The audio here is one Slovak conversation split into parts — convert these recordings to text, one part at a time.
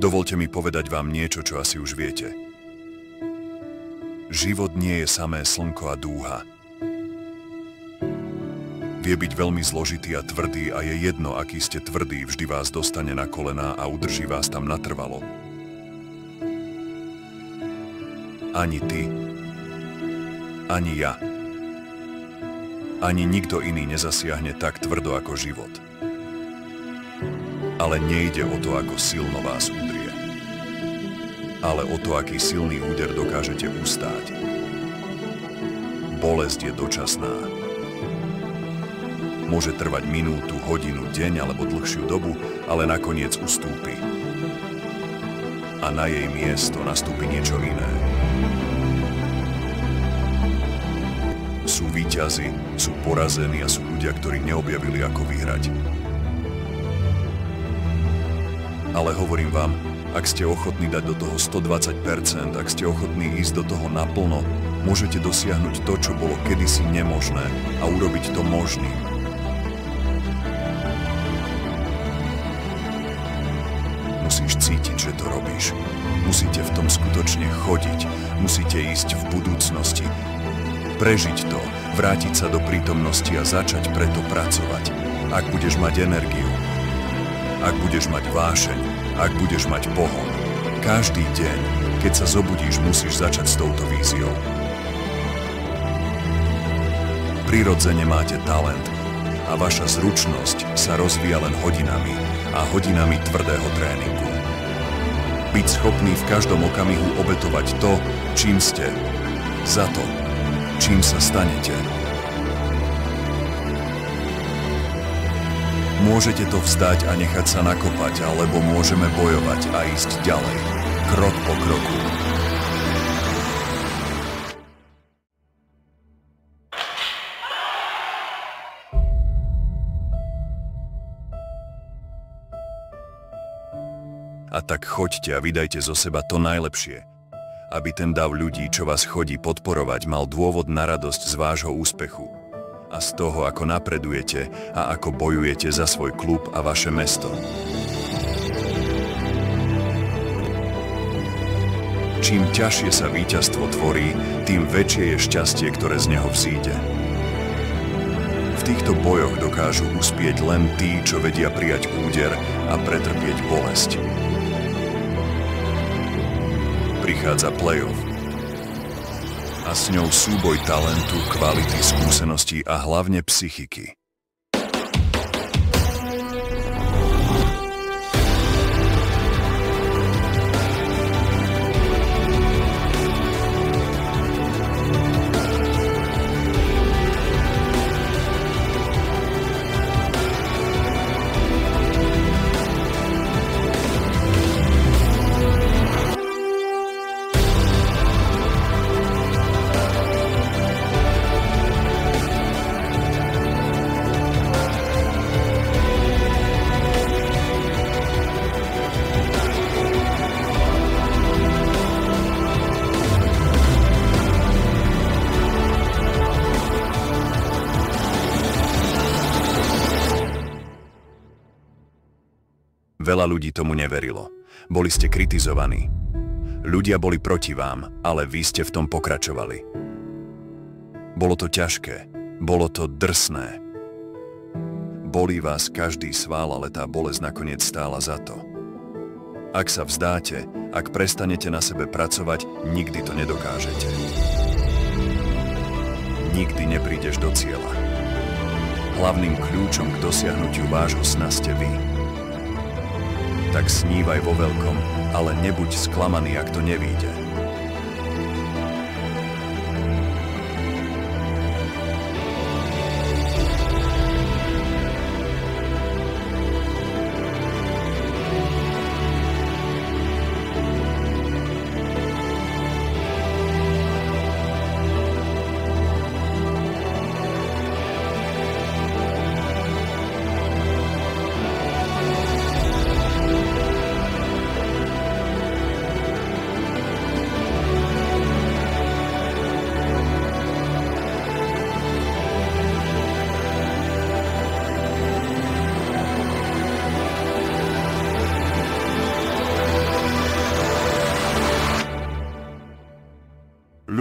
Dovoľte mi povedať vám niečo, čo asi už viete. Život nie je samé slnko a dúha. Vie byť veľmi zložitý a tvrdý a je jedno, aký ste tvrdí, vždy vás dostane na kolená a udrží vás tam natrvalo. Ani ty, ani ja, ani nikto iný nezasiahne tak tvrdo ako život. Ale nejde o to, ako silno vás udrie, ale o to, aký silný úder dokážete ustáť. Bolesť je dočasná. Môže trvať minútu, hodinu, deň alebo dlhšiu dobu, ale nakoniec ustúpi. A na jej miesto nastúpi niečo iné. Sú víťazi, sú porazení a sú ľudia, ktorí neobjavili, ako vyhrať. Ale hovorím vám, ak ste ochotní dať do toho 120%, ak ste ochotní ísť do toho naplno, môžete dosiahnuť to, čo bolo kedysi nemožné a urobiť to možným. Musíš cítiť, že to robíš. Musíte v tom skutočne chodiť. Musíte ísť v budúcnosti. Prežiť to, vrátiť sa do prítomnosti a začať preto pracovať. Ak budeš mať energiu, ak budeš mať vášeň, ak budeš mať pohon. Každý deň, keď sa zobudíš, musíš začať s touto víziou. Prirodzene máte talent a vaša zručnosť sa rozvíja len hodinami a hodinami tvrdého tréningu. Byť schopný v každom okamihu obetovať to, čím ste, za to, čím sa stanete. Môžete to vzdať a nechať sa nakopať, alebo môžeme bojovať a ísť ďalej, krok po kroku. A tak choďte a vydajte zo seba to najlepšie, aby ten dav ľudí, čo vás chodí podporovať, mal dôvod na radosť z vášho úspechu a z toho, ako napredujete a ako bojujete za svoj klub a vaše mesto. Čím ťažšie sa víťazstvo tvorí, tým väčšie je šťastie, ktoré z neho vzíde. V týchto bojoch dokážu uspieť len tí, čo vedia prijať úder a pretrpieť bolesť. Prichádza play-off a s ňou súboj talentu, kvality, skúseností a hlavne psychiky. Veľa ľudí tomu neverilo. Boli ste kritizovaní. Ľudia boli proti vám, ale vy ste v tom pokračovali. Bolo to ťažké, bolo to drsné. Bolí vás každý sval, ale tá bolesť nakoniec stála za to. Ak sa vzdáte, ak prestanete na sebe pracovať, nikdy to nedokážete. Nikdy neprídeš do cieľa. Hlavným kľúčom k dosiahnutiu vášho sna ste vy. Tak snívaj vo veľkom, ale nebuď sklamaný, ak to nevyjde.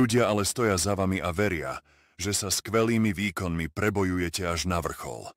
Ľudia ale stoja za vami a veria, že sa skvelými výkonmi prebojujete až na vrchol.